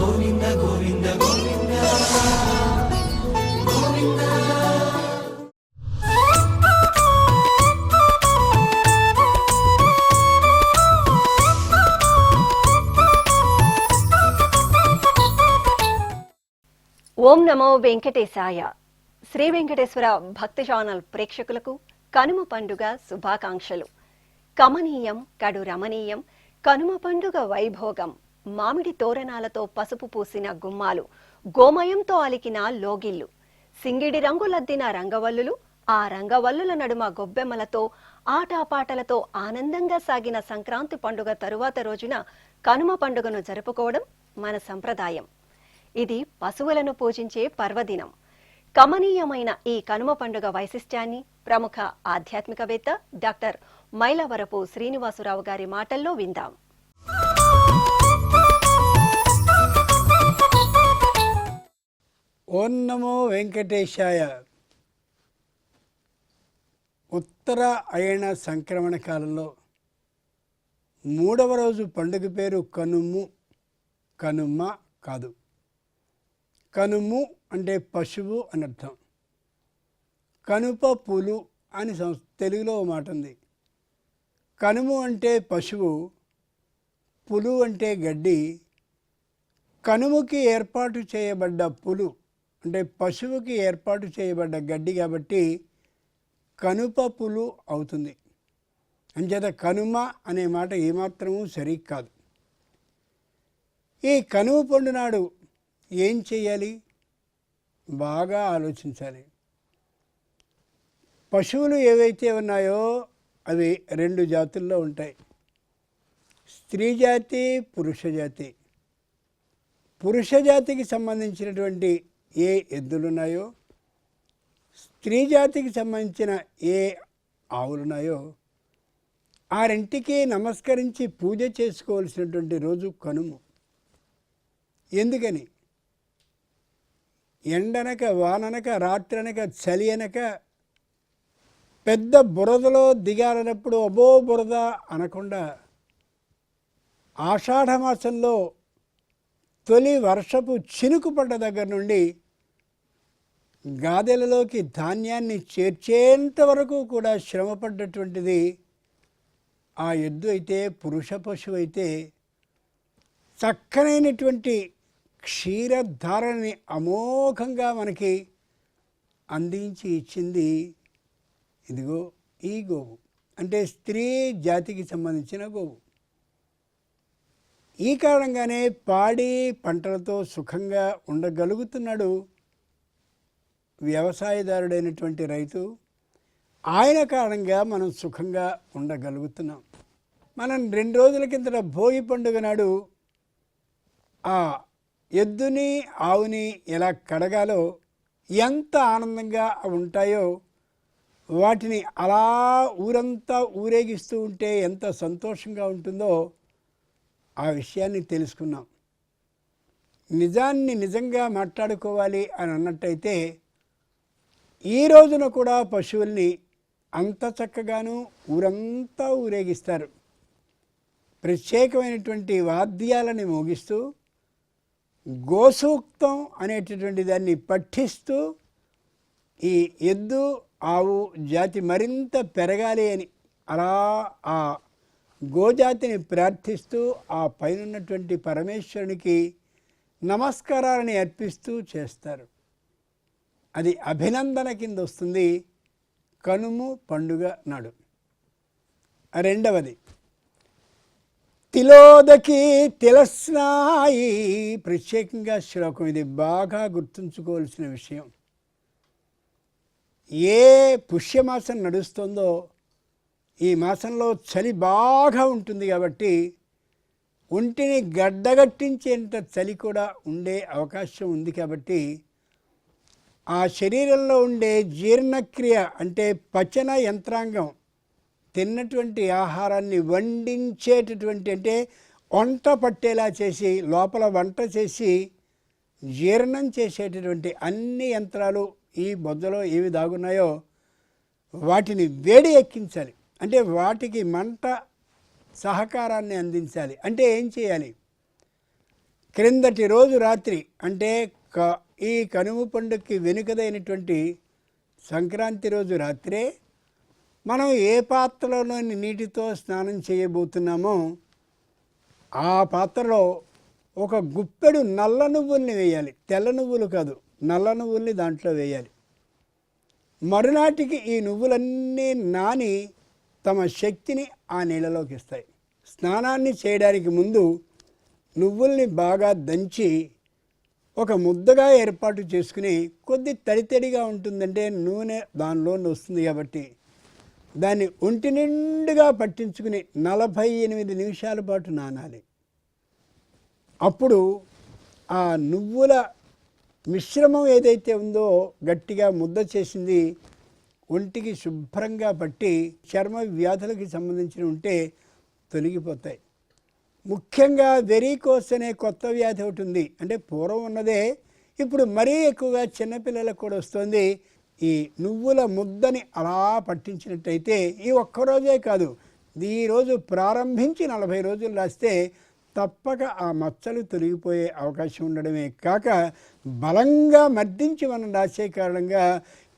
ఓం నమో వెంకటేశాయ. శ్రీ వెంకటేశ్వర భక్తి ఛానల్ ప్రేక్షకులకు కనుమ పండుగ శుభాకాంక్షలు. కమనీయం కడు రమణీయం కనుమ పండుగ వైభోగం. మామిడి తోరణాలతో పసుపు పూసిన గుమ్మాలు, గోమయంతో అలికిన లోగిళ్లు, సింగిడి రంగులద్దిన రంగవల్లులు, ఆ రంగవల్లుల నడుమ గొబ్బెమ్మలతో ఆటాపాటలతో ఆనందంగా సాగిన సంక్రాంతి పండుగ తరువాత రోజున కనుమ పండుగను జరుపుకోవడం మన సంప్రదాయం. ఇది పశువులను పూజించే పర్వదినం. కమనీయమైన ఈ కనుమ పండుగ వైశిష్ట్యాన్ని ప్రముఖ ఆధ్యాత్మికవేత్త డాక్టర్ మైలవరపు శ్రీనివాసరావు గారి మాటల్లో విందాం. ఓం నమో వెంకటేశాయ. ఉత్తర అయన సంక్రమణ కాలంలో 3వ రోజు పండుగ పేరు కనుము. కనుమ కాదు, కనుము అంటే పశువు అని అర్థం. కనుప పులు అని తెలుగులో మాట ఉంది. కనుము అంటే పశువు, పులు అంటే గడ్డి. కనుముకి ఏర్పాటు చేయబడ్డ పులు అంటే పశువుకి ఏర్పాటు చేయబడ్డ గడ్డి కాబట్టి కనుప పులు అవుతుంది. అంచేత కనుమ అనే మాట ఏమాత్రమూ సరికాదు. ఈ కనుమ పండు నాడు ఏం చేయాలి? బాగా ఆలోచించాలి. పశువులు ఏవైతే ఉన్నాయో అవి 2 జాతుల్లో ఉంటాయి, స్త్రీ జాతి, పురుష జాతి. పురుష జాతికి సంబంధించినటువంటి ఏ ఎద్దులున్నాయో, స్త్రీ జాతికి సంబంధించిన ఏ ఆవులున్నాయో ఆ రెంటికి నమస్కరించి పూజ చేసుకోవాల్సినటువంటి రోజు కనుము. ఎందుకని? ఎండనక వాననక రాత్రనక చలి అనక పెద్ద బురదలో దిగాలన్నప్పుడు అబో బురద అనకుండా ఆషాఢమాసంలో తొలి వర్షపు చినుకు పడ్డ దగ్గర నుండి గాదెలలోకి ధాన్యాన్ని చేర్చేంత వరకు కూడా శ్రమపడ్డటువంటిది ఆ ఎద్దు అయితే, పురుష పశువు అయితే చక్కనైనటువంటి క్షీరధారని అమోఘంగా మనకి అందించి ఇచ్చింది ఇదిగో ఈ గోవు. అంటే స్త్రీ జాతికి సంబంధించిన గోవు. ఈ కారణంగానే పాడి పంటలతో సుఖంగా ఉండగలుగుతున్నాడు వ్యవసాయదారుడైనటువంటి రైతు. ఆయన కారణంగా మనం సుఖంగా ఉండగలుగుతున్నాం. మనం 2 రోజుల కిందట భోగి పండుగ నాడు ఆ ఎద్దుని ఆవుని ఎలా కడగాలో, ఎంత ఆనందంగా ఉంటాయో, వాటిని అలా ఊరంతా ఊరేగిస్తూ ఉంటే ఎంత సంతోషంగా ఉంటుందో ఆ విషయాన్ని తెలుసుకున్నాం. నిజాన్ని నిజంగా మాట్లాడుకోవాలి అని అన్నట్టయితే ఈ రోజున కూడా పశువుల్ని అంత చక్కగాను ఊరంతా ఊరేగిస్తారు. ప్రత్యేకమైనటువంటి వాద్యాలని మోగిస్తూ గోసూక్తం అనేటటువంటి దాన్ని పఠిస్తూ ఈ ఎద్దు ఆవు జాతి మరింత పెరగాలి అని అలా ఆ గోజాతిని ప్రార్థిస్తూ ఆ పైనున్నటువంటి పరమేశ్వరునికి నమస్కారాలని అర్పిస్తూ చేస్తారు. అది అభినందన కింద వస్తుంది కనుము పండుగ నాడు. 2వది తిలోదకి తిలస్నాయి. ప్రత్యేకంగా శ్లోకం ఇది, బాగా గుర్తుంచుకోవాల్సిన విషయం. ఏ పుష్యమాసం నడుస్తుందో ఈ మాసంలో చలి బాగా ఉంటుంది కాబట్టి ఒంటిని గడ్డగట్టించేంత చలి కూడా ఉండే అవకాశం ఉంది. కాబట్టి ఆ శరీరంలో ఉండే జీర్ణక్రియ అంటే పచన యంత్రాంగం తిన్నటువంటి ఆహారాన్ని వండించేటటువంటి, అంటే వంట పట్టేలా చేసి లోపల వంట చేసి జీర్ణం చేసేటటువంటి అన్ని యంత్రాలు ఈ బొజ్జలో ఏవి దాగున్నాయో వాటిని వేడి ఎక్కించాలి. అంటే వాటికి మంట సహకారాన్ని అందించాలి. అంటే ఏం చేయాలి? క్రిందటి రోజు రాత్రి అంటే ఈ కనుమ పండుగకి వెనుకదైనటువంటి సంక్రాంతి రోజు రాత్రే మనం ఏ పాత్రలోని నీటితో స్నానం చేయబోతున్నామో ఆ పాత్రలో ఒక గుప్పెడు నల్ల నువ్వుల్ని వేయాలి. తెల్ల నువ్వులు కాదు, నల్ల నువ్వుల్ని దాంట్లో వేయాలి. మరునాటికి ఈ నువ్వులన్నీ నాని తమ శక్తిని ఆ నీళ్ళలోకి ఇస్తాయి. స్నానాన్ని చేయడానికి ముందు నువ్వుల్ని బాగా దంచి ఒక ముద్దగా ఏర్పాటు చేసుకుని, కొద్ది తడితడిగా ఉంటుందంటే నూనె దానిలో వస్తుంది కాబట్టి దాన్ని ఒంటి నిండుగా పట్టించుకుని 48 నిమిషాల పాటు నానాలి. అప్పుడు ఆ నువ్వుల మిశ్రమం ఏదైతే ఉందో గట్టిగా ముద్ద చేసింది ఒంటికి శుభ్రంగా పట్టి చర్మ వ్యాధులకి సంబంధించిన ఉంటే తొలగిపోతాయి. ముఖ్యంగా వెరీకోస్ అనే కొత్త వ్యాధి ఒకటి ఉంది. అంటే పూర్వం ఉన్నదే ఇప్పుడు మరీ ఎక్కువగా చిన్నపిల్లలకు కూడా వస్తుంది. ఈ నువ్వుల ముద్దని అలా పట్టించినట్టయితే ఈ ఒక్కరోజే కాదు, ఈరోజు ప్రారంభించి 40 రోజులు రాస్తే తప్పక ఆ మచ్చలు తొలగిపోయే అవకాశం ఉండడమే కాక బలంగా మర్దించి మనం రాసే కారణంగా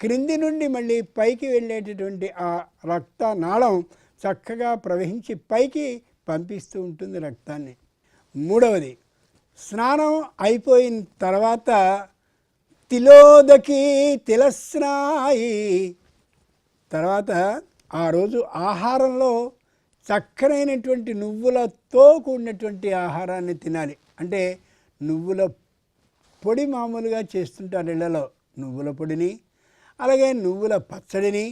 క్రింది నుండి మళ్ళీ పైకి వెళ్ళేటటువంటి ఆ రక్తనాళం చక్కగా ప్రవహించి పైకి పంపిస్తూ ఉంటుంది రక్తాన్ని. మూడవది, స్నానం అయిపోయిన తర్వాత తిలోదకి తిలస్నాయి తర్వాత ఆ రోజు ఆహారంలో చక్కనైనటువంటి నువ్వులతో కూడినటువంటి ఆహారాన్ని తినాలి. అంటే నువ్వుల పొడి మామూలుగా చేస్తుంటారు ఇళ్లలో, నువ్వుల పొడిని, అలాగే నువ్వుల పచ్చడిని,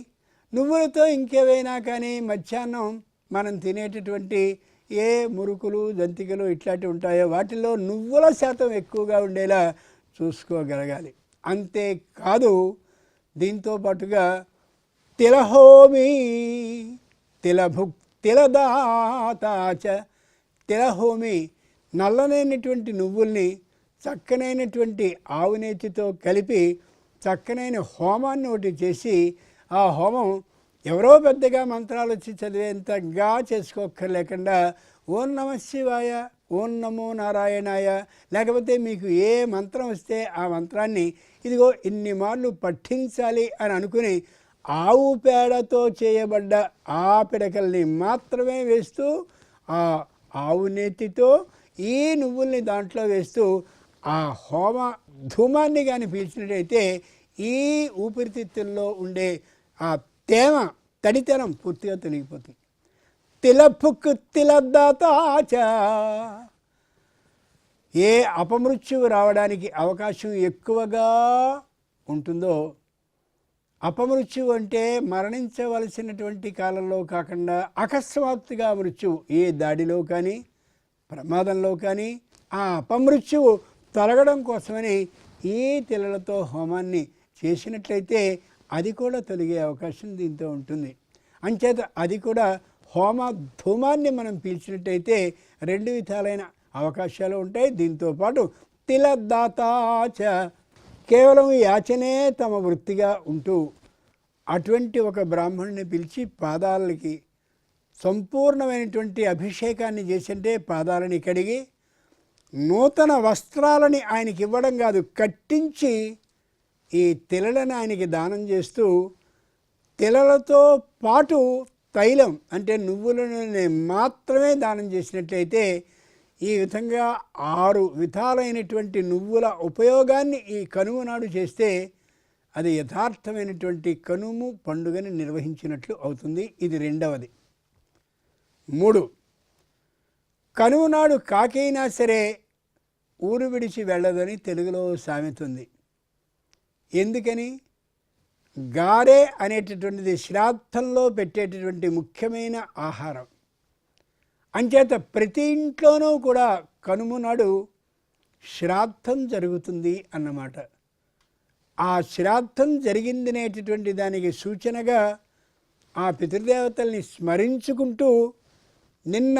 నువ్వులతో ఇంకేవైనా కానీ మధ్యాహ్నం మనం తినేటటువంటి ఏ మురుకులు జంతికలు ఇట్లాంటివి ఉంటాయో వాటిల్లో నువ్వుల శాతం ఎక్కువగా ఉండేలా చూసుకోగలగాలి. అంతేకాదు దీంతో పాటుగా తిలహోమి తిలదాతాచ తిలహోమి నల్లనైనటువంటి నువ్వుల్ని చక్కనైనటువంటి ఆవునేతితో కలిపి చక్కనైన హోమాన్ని ఒకటి చేసి ఆ హోమం ఎవరో పెద్దగా మంత్రాలు వచ్చి చదివేంతగా చేసుకోక్కర్లేకుండా ఓం నమ శివాయ, ఓం నమో నారాయణాయ, లేకపోతే మీకు ఏ మంత్రం వస్తే ఆ మంత్రాన్ని ఇదిగో ఇన్ని మార్లు పఠించాలి అని అనుకుని ఆవు పేడతో చేయబడ్డ ఆ పిడకల్ని మాత్రమే వేస్తూ ఆ ఆవు నేతితో ఈ నువ్వుల్ని దాంట్లో వేస్తూ ఆ హోమ ధూమాన్ని కానీ పీల్చినట్టయితే ఈ ఊపిరితిత్తుల్లో ఉండే ఆ తేమ తడితనం పూర్తిగా తొలగిపోతుంది. తిలపుక్ తిలదాతాచ ఏ అపమృత్యువు రావడానికి అవకాశం ఎక్కువగా ఉంటుందో, అపమృత్యువు అంటే మరణించవలసినటువంటి కాలంలో కాకుండా అకస్మాత్తుగా మృత్యువు ఏ దాడిలో కానీ ప్రమాదంలో కానీ ఆ అపమృత్యువు తొలగడం కోసమని ఈ తిలలతో హోమాన్ని చేసినట్లయితే అది కూడా తొలగే అవకాశం దీంతో ఉంటుంది. అంచేత అది కూడా హోమ ధూమాన్ని మనం పీల్చినట్టయితే 2 విధాలైన అవకాశాలు ఉంటాయి. దీంతోపాటు తిలదాతాచ కేవలం యాచనే తమ వృత్తిగా ఉంటూ అటువంటి ఒక బ్రాహ్మణుని పిలిచి పాదాలకి సంపూర్ణమైనటువంటి అభిషేకాన్ని చేసింటే పాదాలని కడిగి నూతన వస్త్రాలని ఆయనకి ఇవ్వడం కాదు, కట్టించి ఈ తిలలను ఆయనకి దానం చేస్తూ తిలలతో పాటు తైలం అంటే నువ్వులను మాత్రమే దానం చేసినట్లయితే ఈ విధంగా 6 విధాలైనటువంటి నువ్వుల ఉపయోగాన్ని ఈ కనుమ నాడు చేస్తే అది యథార్థమైనటువంటి కనుము పండుగని నిర్వహించినట్లు అవుతుంది. ఇది రెండవది. 3, కనుమ నాడు కాకైనా సరే ఊరు విడిచి వెళ్ళదని తెలుగులో సామెత ఉంది. ఎందుకని? గారె అనేటటువంటిది శ్రాద్ధంలో పెట్టేటటువంటి ముఖ్యమైన ఆహారం. అంచేత ప్రతి ఇంట్లోనూ కూడా కనుమ నాడు శ్రాద్ధం జరుగుతుంది అన్నమాట. ఆ శ్రాద్ధం జరిగిందనేటటువంటి దానికి సూచనగా ఆ పితృదేవతల్ని స్మరించుకుంటూ నిన్న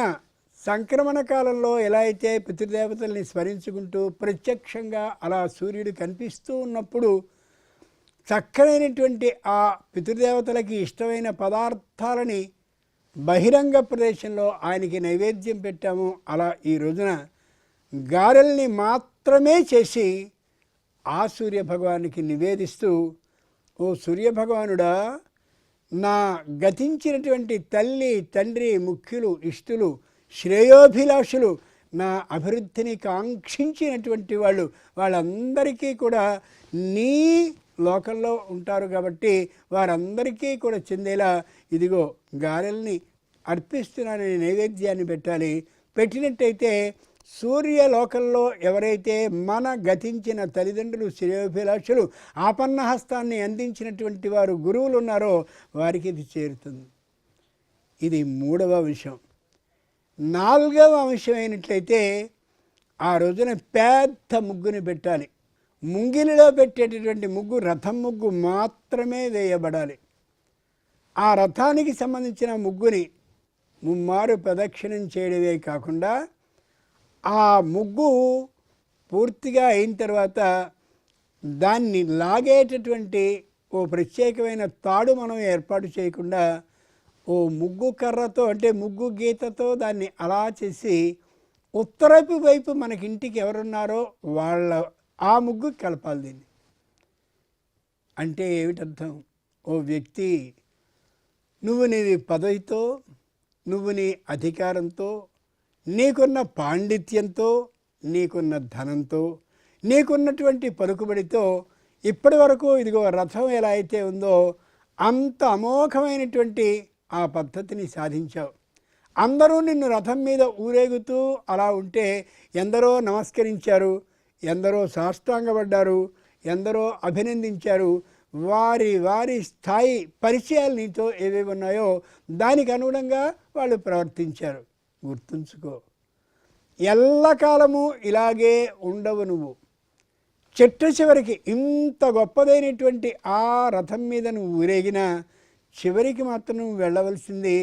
సంక్రమణ కాలంలో ఎలా అయితే పితృదేవతల్ని స్మరించుకుంటూ ప్రత్యక్షంగా అలా సూర్యుడు కనిపిస్తూ ఉన్నప్పుడు చక్కనైనటువంటి ఆ పితృదేవతలకి ఇష్టమైన పదార్థాలని బహిరంగ ప్రదేశంలో ఆయనకి నైవేద్యం పెట్టాము. అలా ఈ రోజున గారెల్ని మాత్రమే చేసి ఆ సూర్యభగవానికి నివేదిస్తూ, ఓ సూర్యభగవానుడా, నా గతించినటువంటి తల్లి తండ్రి ముఖ్యులు ఇష్టులు శ్రేయోభిలాషులు నా అభివృద్ధిని కాంక్షించినటువంటి వాళ్ళందరికీ కూడా నీ లోకంలో ఉంటారు కాబట్టి వారందరికీ కూడా చెందేలా ఇదిగో గారెల్ని అర్పిస్తున్నానని నైవేద్యాన్ని పెట్టాలి. పెట్టినట్టయితే సూర్యలోకంలో ఎవరైతే మన గతించిన తల్లిదండ్రులు శ్రేయోభిలాషులు ఆపన్నహస్తాన్ని అందించినటువంటి వారు గురువులు ఉన్నారో వారికి ఇది చేరుతుంది. ఇది 3వ అంశం. 4వ అంశం అయినట్లయితే ఆ రోజున పెద్ద ముగ్గుని పెట్టాలి. ముంగిలిలో పెట్టేటటువంటి ముగ్గు రథం ముగ్గు మాత్రమే వేయబడాలి. ఆ రథానికి సంబంధించిన ముగ్గుని ముమ్మారు ప్రదక్షిణం చేయడమే కాకుండా ఆ ముగ్గు పూర్తిగా అయిన తర్వాత దాన్ని లాగేటటువంటి ఓ ప్రత్యేకమైన తాడు మనం ఏర్పాటు చేయకుండా ఓ ముగ్గు కర్రతో అంటే ముగ్గు గీతతో దాన్ని అలా చేసి ఉత్తరపు వైపు మనకింటికి ఎవరున్నారో వాళ్ళ ఆ ముగ్గు కలపాలి. దీన్ని అంటే ఏమిటర్థం? ఓ వ్యక్తి నువ్వు నీ పదవితో, నువ్వు నీ అధికారంతో, నీకున్న పాండిత్యంతో, నీకున్న ధనంతో, నీకున్నటువంటి పలుకుబడితో ఇప్పటి వరకు ఇదిగో రథం ఎలా అయితే ఉందో అంత అమోఘమైనటువంటి ఆ పద్ధతిని సాధించావు. అందరూ నిన్ను రథం మీద ఊరేగుతూ అలా ఉంటే ఎందరో నమస్కరించారు, ఎందరో సాష్టాంగపడ్డారు, ఎందరో అభినందించారు. వారి వారి స్థాయి పరిచయాలు నీతో ఏవేవి ఉన్నాయో దానికి అనుగుణంగా వాళ్ళు ప్రవర్తించారు. గుర్తుంచుకో, ఎల్లకాలము ఇలాగే ఉండవు. నువ్వు చెట్టు చివరికి ఇంత గొప్పదైనటువంటి ఆ రథం మీద నువ్వు ఊరేగినా చివరికి మాత్రం నువ్వు వెళ్ళవలసింది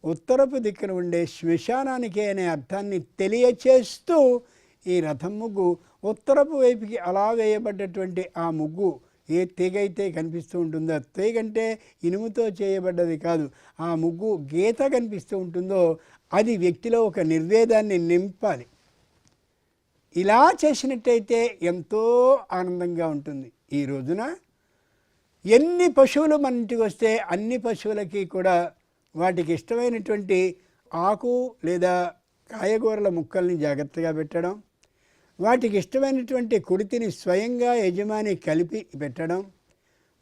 ఉత్తరపు దిక్కున ఉండే శ్మశానానికే అనే అర్థాన్ని తెలియచేస్తూ ఈ రథం ముగ్గు ఉత్తరపు వైపుకి అలా వేయబడ్డటువంటి ఆ ముగ్గు ఏ తీగైతే కనిపిస్తూ ఉంటుందో, తీగంటే ఇనుముతో చేయబడ్డది కాదు, ఆ ముగ్గు గీత కనిపిస్తూ ఉంటుందో అది వ్యక్తిలో ఒక నిర్వేదాన్ని నింపాలి. ఇలా చేసినట్టయితే ఎంతో ఆనందంగా ఉంటుంది. ఈ రోజున ఎన్ని పశువులు మన ఇంటికి వస్తే అన్ని పశువులకి కూడా వాటికి ఇష్టమైనటువంటి ఆకు లేదా కాయగూరల ముక్కల్ని జాగ్రత్తగా పెట్టడం, వాటికి ఇష్టమైనటువంటి కుడితిని స్వయంగా యజమాని కలిపి పెట్టడం,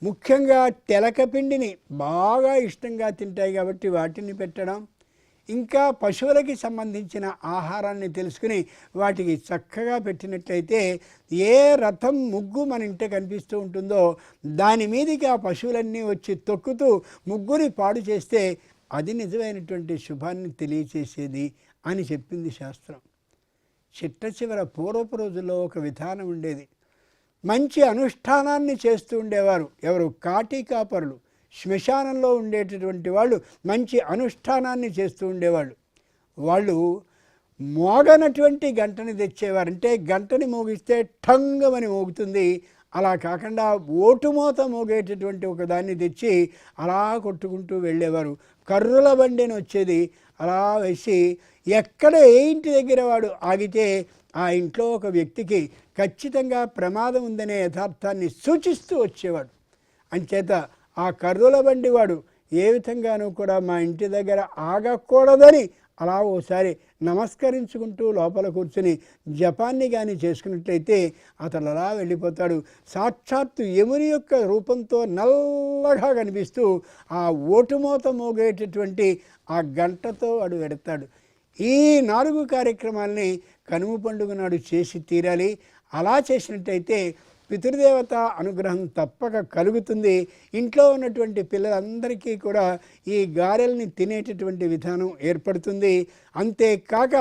ముఖ్యంగా తెలకపిండిని బాగా ఇష్టంగా తింటాయి కాబట్టి వాటిని పెట్టడం, ఇంకా పశువులకి సంబంధించిన ఆహారాన్ని తెలుసుకుని వాటికి చక్కగా పెట్టినట్లయితే ఏ రథం ముగ్గు మన ఇంట కనిపిస్తూ ఉంటుందో దాని మీదకి ఆ పశువులన్నీ వచ్చి తొక్కుతూ ముగ్గుని పాడు చేస్తే అది నిజమైనటువంటి శుభాన్ని తెలియచేసేది అని చెప్పింది శాస్త్రం. చిట్ట చివర పూర్వపు రోజుల్లో ఒక విధానం ఉండేది. మంచి అనుష్ఠానాన్ని చేస్తూ ఉండేవారు ఎవరు? కాటి కాపరులు, శ్మశానంలో ఉండేటటువంటి వాళ్ళు మంచి అనుష్ఠానాన్ని చేస్తూ ఉండేవాళ్ళు. వాళ్ళు మోగనటువంటి గంటని తెచ్చేవారు. అంటే గంటని మోగిస్తే ఠంగమని మోగుతుంది, అలా కాకుండా ఓటుమోత మోగేటటువంటి ఒక దాన్ని తెచ్చి అలా కొట్టుకుంటూ వెళ్ళేవారు. కర్రుల బండిని వచ్చేది, అలా వేసి ఎక్కడ ఏ ఇంటి దగ్గర వాడు ఆగితే ఆ ఇంట్లో ఒక వ్యక్తికి ఖచ్చితంగా ప్రమాదం ఉందనే యథార్థాన్ని సూచిస్తూ వచ్చేవాడు. అంచేత ఆ కర్రుల బండి వాడు ఏ విధంగానూ కూడా మా ఇంటి దగ్గర ఆగకూడదని అలా ఓసారి నమస్కరించుకుంటూ లోపల కూర్చుని జపాన్ని కానీ చేసుకున్నట్లయితే అతను అలా వెళ్ళిపోతాడు. సాక్షాత్తు యముని యొక్క రూపంతో నల్లగా కనిపిస్తూ ఆ ఓటుమోత మోగేటటువంటి ఆ గంటతో వాడు వెడతాడు. ఈ 4 కార్యక్రమాలని కనుమ పండుగ నాడు చేసి తీరాలి. అలా చేసినట్టయితే పితృదేవత అనుగ్రహం తప్పక కలుగుతుంది. ఇంట్లో ఉన్నటువంటి పిల్లలందరికీ కూడా ఈ గారెల్ని తినేటటువంటి విధానం ఏర్పడుతుంది. అంతేకాక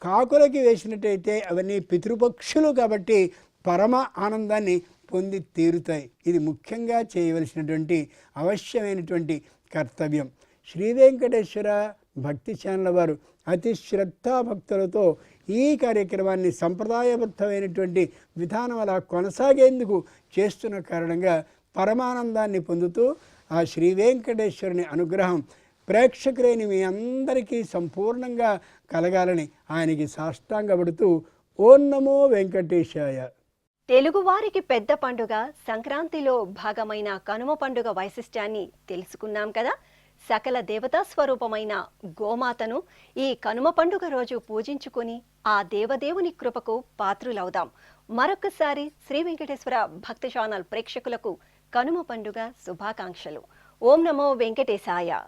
కాకులకి వేసినట్టయితే అవన్నీ పితృపక్షులు కాబట్టి పరమ ఆనందాన్ని పొంది తీరుతాయి. ఇది ముఖ్యంగా చేయవలసినటువంటి అవశ్యమైనటువంటి కర్తవ్యం. శ్రీ వెంకటేశ్వర భక్తి ఛానల్ వారు అతి శ్రద్ధాభక్తులతో ఈ కార్యక్రమాన్ని సంప్రదాయబద్ధమైనటువంటి విధానం అలా కొనసాగేందుకు చేస్తున్న కారణంగా పరమానందాన్ని పొందుతూ ఆ శ్రీ వెంకటేశ్వరుని అనుగ్రహం ప్రేక్షకులైన మీ అందరికీ సంపూర్ణంగా కలగాలని ఆయనకి సాష్టాంగపడుతూ ఓం నమో వెంకటేశాయ. తెలుగువారికి పెద్ద పండుగ సంక్రాంతిలో భాగమైన కనుమ పండుగ వైశిష్ట్యాన్ని తెలుసుకున్నాం కదా. సకల దేవతా స్వరూపమైన గోమాతను ఈ కనుమ పండుగ రోజు పూజించుకొని ఆ దేవదేవుని కృపకు పాత్రులవుదాం. మరొకసారి శ్రీ వెంకటేశ్వర భక్తి ఛానల్ ప్రేక్షకులకు కనుమ పండుగ శుభాకాంక్షలు. ఓం నమో వెంకటేశాయ.